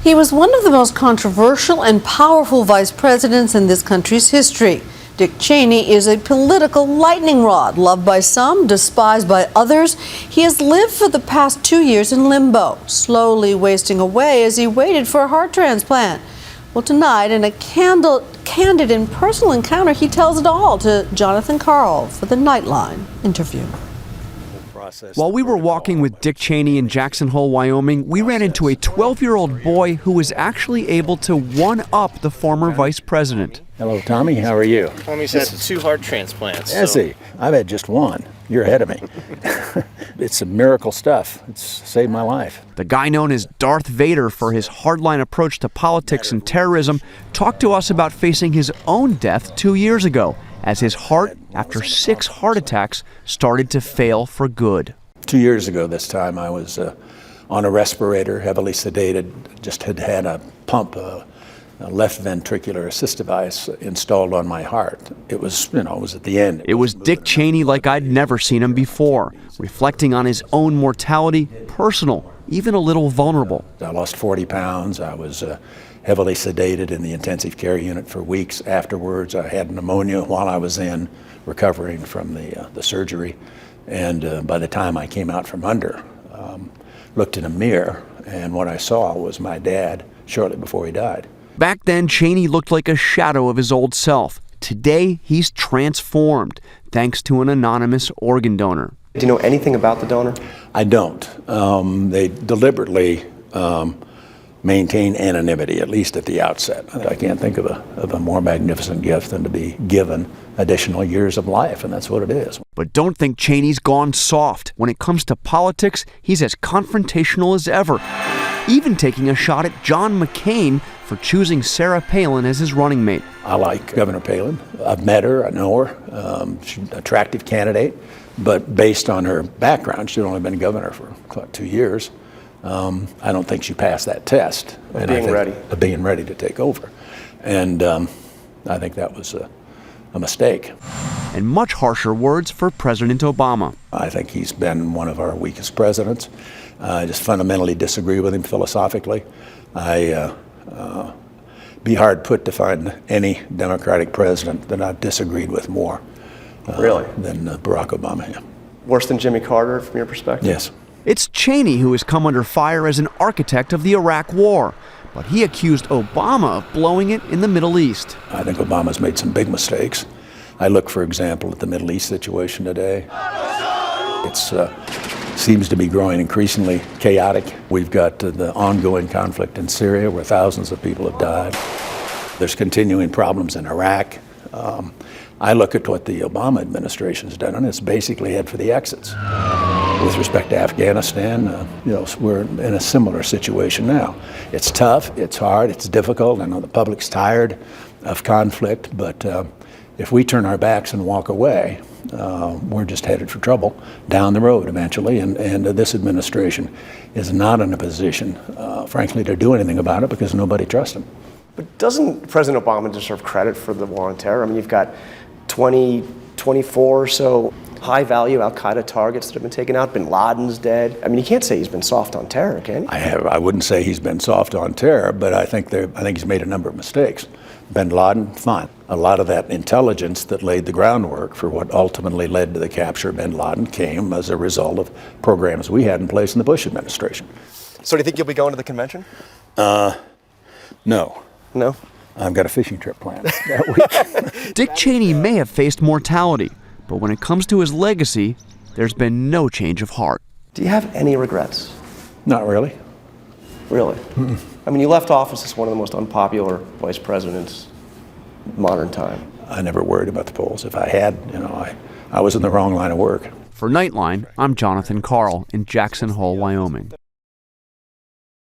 He was one of the most controversial and powerful vice presidents in this country's history. Dick Cheney is a political lightning rod, loved by some, despised by others. He has lived for the past 2 years in limbo, slowly wasting away as he waited for a heart transplant. Well, tonight, in a candid and personal encounter, he tells it all to Jonathan Karl for the Nightline interview. While we were walking with Dick Cheney in Jackson Hole, Wyoming, we ran into a 12-year-old boy who was actually able to one-up the former vice president. Hello, Tommy. How are you? Tommy's had 2 heart transplants. Has he? I've had just 1. You're ahead of me. It's some miracle stuff. It's saved my life. The guy known as Darth Vader for his hardline approach to politics and terrorism talked to us about facing his own death 2 years ago, as his heart, after 6 heart attacks, started to fail for good. 2 years ago this time, I was on a respirator, heavily sedated, just had had a pump, a left ventricular assist device installed on my heart. It was, it was at the end. It was Dick Cheney like I'd never seen him before, reflecting on his own mortality, personal, even a little vulnerable. I lost 40 pounds. I was heavily sedated in the intensive care unit for weeks afterwards. I had pneumonia while I was in, recovering from the surgery. And by the time I came out from under, looked in a mirror, and what I saw was my dad shortly before he died. Back then, Cheney looked like a shadow of his old self. Today, he's transformed, thanks to an anonymous organ donor. Do you know anything about the donor? I don't. They deliberately maintain anonymity, at least at the outset. I can't think of a more magnificent gift than to be given additional years of life, and that's what it is. But don't think Cheney's gone soft. When it comes to politics, he's as confrontational as ever, even taking a shot at John McCain for choosing Sarah Palin as his running mate. I like Governor Palin. I've met her, I know her. She's an attractive candidate, but based on her background, she'd only been governor for about 2 years. I don't think she passed that test. Of being ready. Of being ready to take over. And I think that was a mistake. And much harsher words for President Obama. I think he's been one of our weakest presidents. I just fundamentally disagree with him philosophically. I be hard put to find any Democratic president that I've disagreed with more really? Than Barack Obama. Yeah. Worse than Jimmy Carter, from your perspective? Yes. It's Cheney who has come under fire as an architect of the Iraq War, but he accused Obama of blowing it in the Middle East. I think Obama's made some big mistakes. I look, for example, at the Middle East situation today. It seems to be growing increasingly chaotic. We've got the ongoing conflict in Syria where thousands of people have died. There's continuing problems in Iraq. I look at what the Obama administration has done, and it's basically head for the exits. With respect to Afghanistan, we're in a similar situation now. It's tough, it's hard, it's difficult. I know the public's tired of conflict, but if we turn our backs and walk away, we're just headed for trouble down the road eventually, and this administration is not in a position, frankly, to do anything about it because nobody trusts him. But doesn't President Obama deserve credit for the war on terror? I mean, you've got 24 or so high-value al-Qaeda targets that have been taken out. Bin Laden's dead. I mean, you can't say he's been soft on terror, can you? I wouldn't say he's been soft on terror, but I think he's made a number of mistakes. Bin Laden, fine. A lot of that intelligence that laid the groundwork for what ultimately led to the capture of Bin Laden came as a result of programs we had in place in the Bush administration. So do you think you'll be going to the convention? No. No? I've got a fishing trip planned that week. Dick Cheney may have faced mortality, but when it comes to his legacy, there's been no change of heart. Do you have any regrets? Not really. Really? Mm-mm. I mean, you left office as one of the most unpopular vice presidents in modern time. I never worried about the polls. If I had, I was in the wrong line of work. For Nightline, I'm Jonathan Karl in Jackson Hole, Wyoming.